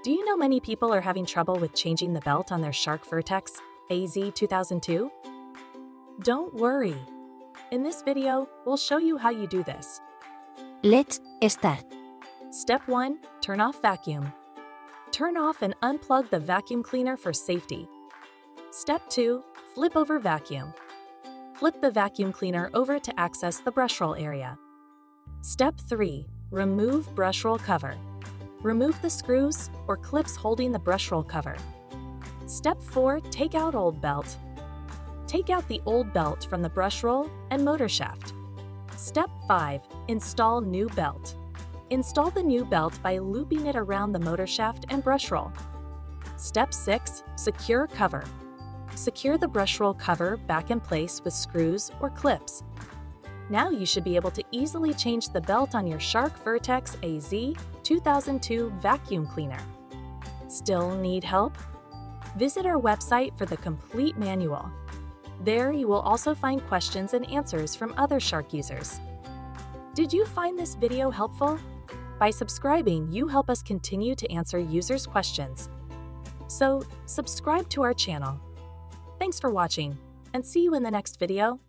Do you know many people are having trouble with changing the belt on their Shark Vertex AZ2002? Don't worry. In this video, we'll show you how you do this. Let's start. Step 1. Turn off vacuum. Turn off and unplug the vacuum cleaner for safety. Step 2. Flip over vacuum. Flip the vacuum cleaner over to access the brush roll area. Step 3. Remove brush roll cover. Remove the screws or clips holding the brush roll cover. Step 4. Take out old belt. Take out the old belt from the brush roll and motor shaft. Step 5. Install new belt. Install the new belt by looping it around the motor shaft and brush roll. Step 6. Secure cover. Secure the brush roll cover back in place with screws or clips. Now you should be able to easily change the belt on your Shark Vertex AZ2002 vacuum cleaner. Still need help? Visit our website for the complete manual. There you will also find questions and answers from other Shark users. Did you find this video helpful? By subscribing, you help us continue to answer users' questions. So, subscribe to our channel. Thanks for watching, and see you in the next video.